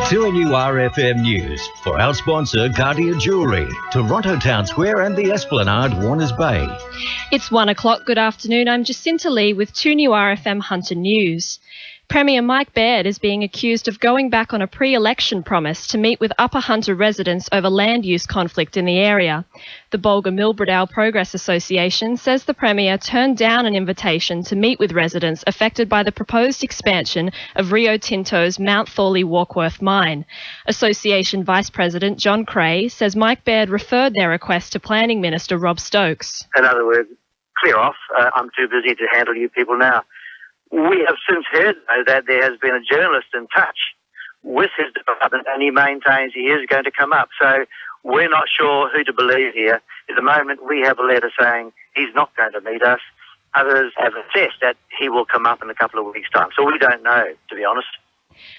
2NURFM News for our sponsor, Guardia Jewellery, Toronto Town Square and the Esplanade, Warners Bay. It's 1 o'clock. Good afternoon. I'm Jacinta Lee with 2NURFM Hunter News. Premier Mike Baird is being accused of going back on a pre-election promise to meet with Upper Hunter residents over land use conflict in the area. The Bulga-Milbradale Progress Association says the Premier turned down an invitation to meet with residents affected by the proposed expansion of Rio Tinto's Mount Thorley Warkworth mine. Association Vice President John Cray says Mike Baird referred their request to Planning Minister Rob Stokes. In other words, clear off. I'm too busy to handle you people now. We have since heard, though, that there has been a journalist in touch with his department and he maintains he is going to come up. So we're not sure who to believe here. At the moment, we have a letter saying he's not going to meet us. Others have assessed that he will come up in a couple of weeks' time. So we don't know, to be honest.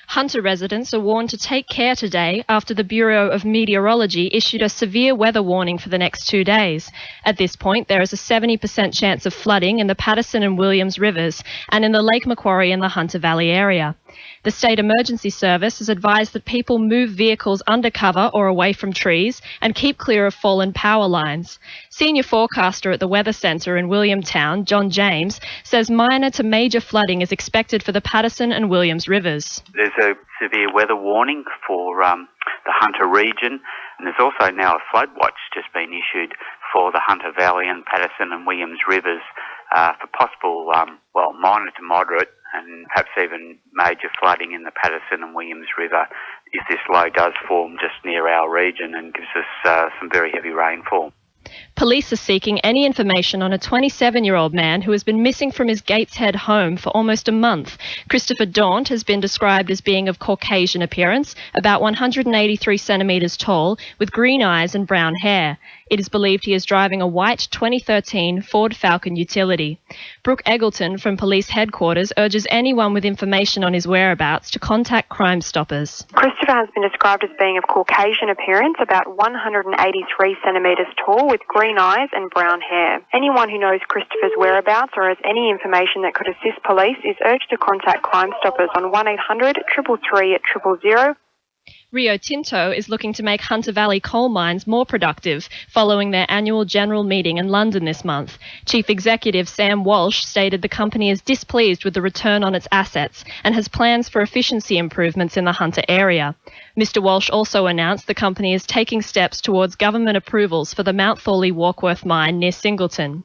Hunter residents are warned to take care today after the Bureau of Meteorology issued a severe weather warning for the next 2 days. At this point, there is a 70% chance of flooding in the Patterson and Williams rivers and in the Lake Macquarie and the Hunter Valley area. The State Emergency Service has advised that people move vehicles under cover or away from trees and keep clear of fallen power lines. Senior forecaster at the Weather Centre in Williamtown, John James, says minor to major flooding is expected for the Patterson and Williams rivers. There's a severe weather warning for the Hunter region, and there's also now a flood watch just been issued for the Hunter Valley and Patterson and Williams rivers for possible, minor to moderate and perhaps even major flooding in the Patterson and Williams River if this low does form just near our region and gives us some very heavy rainfall. Police are seeking any information on a 27-year-old man who has been missing from his Gateshead home for almost a month. Christopher Daunt has been described as being of Caucasian appearance, about 183 centimetres tall, with green eyes and brown hair. It is believed he is driving a white 2013 Ford Falcon utility. Brooke Eggleton from Police Headquarters urges anyone with information on his whereabouts to contact Crime Stoppers. Christopher has been described as being of Caucasian appearance, about 183 centimetres tall, with green eyes and brown hair. Anyone who knows Christopher's whereabouts or has any information that could assist police is urged to contact Crime Stoppers on 1800 333 000. Rio Tinto is looking to make Hunter Valley coal mines more productive following their annual general meeting in London this month. Chief Executive Sam Walsh stated the company is displeased with the return on its assets and has plans for efficiency improvements in the Hunter area. Mr Walsh also announced the company is taking steps towards government approvals for the Mount Thorley Warkworth mine near Singleton.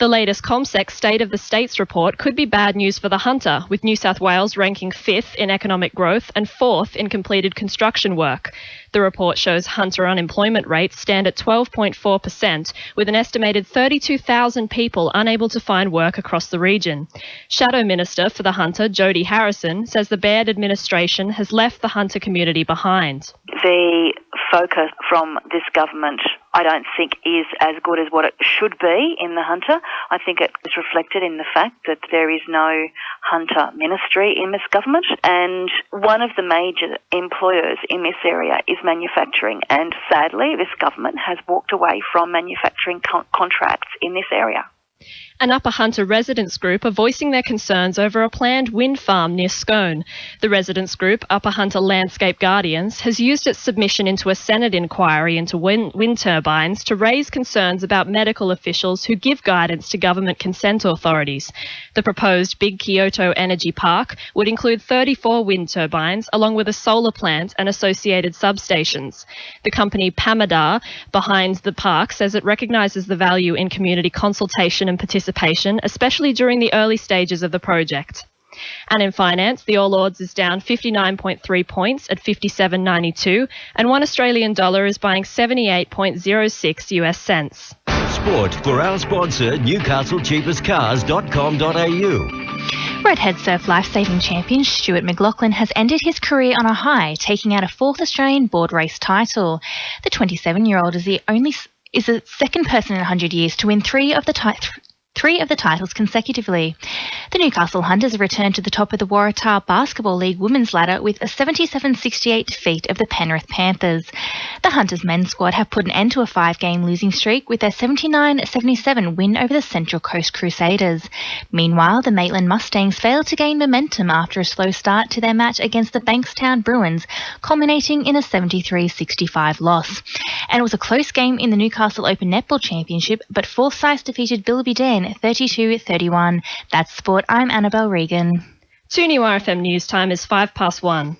The latest ComSec State of the States report could be bad news for the Hunter, with New South Wales ranking 5th in economic growth and 4th in completed construction work. The report shows Hunter unemployment rates stand at 12.4%, with an estimated 32,000 people unable to find work across the region. Shadow Minister for the Hunter, Jody Harrison, says the Baird administration has left the Hunter community behind. The focus from this government, I don't think, is as good as what it should be in the Hunter. I think it is reflected in the fact that there is no Hunter ministry in this government, and one of the major employers in this area is manufacturing, and sadly this government has walked away from manufacturing contracts in this area. An Upper Hunter residents group are voicing their concerns over a planned wind farm near Scone. The residents group, Upper Hunter Landscape Guardians, has used its submission into a Senate inquiry into wind turbines to raise concerns about medical officials who give guidance to government consent authorities. The proposed Big Kyoto Energy Park would include 34 wind turbines, along with a solar plant and associated substations. The company Pamadar behind the park says it recognises the value in community consultation and participation, especially during the early stages of the project. And in finance, the All Ords is down 59.3 points at 57.92, and $1 Australian is buying 78.06 US cents. Sport for our sponsor, NewcastleCheapestCars.com.au. Redhead Surf Lifesaving Champion Stuart McLaughlin has ended his career on a high, taking out a 4th Australian board race title. The 27-year-old is the second person in 100 years to win three of the 3 of the titles consecutively. The Newcastle Hunters returned to the top of the Waratah Basketball League women's ladder with a 77-68 defeat of the Penrith Panthers. The Hunters men's squad have put an end to a 5-game losing streak with their 79-77 win over the Central Coast Crusaders. Meanwhile, the Maitland Mustangs failed to gain momentum after a slow start to their match against the Bankstown Bruins, culminating in a 73-65 loss. And it was a close game in the Newcastle Open Netball Championship, but Forsyth defeated Bilby Dan 32-31. That's sport. I'm Annabelle Regan. 2 New RFM News Time is 1:05.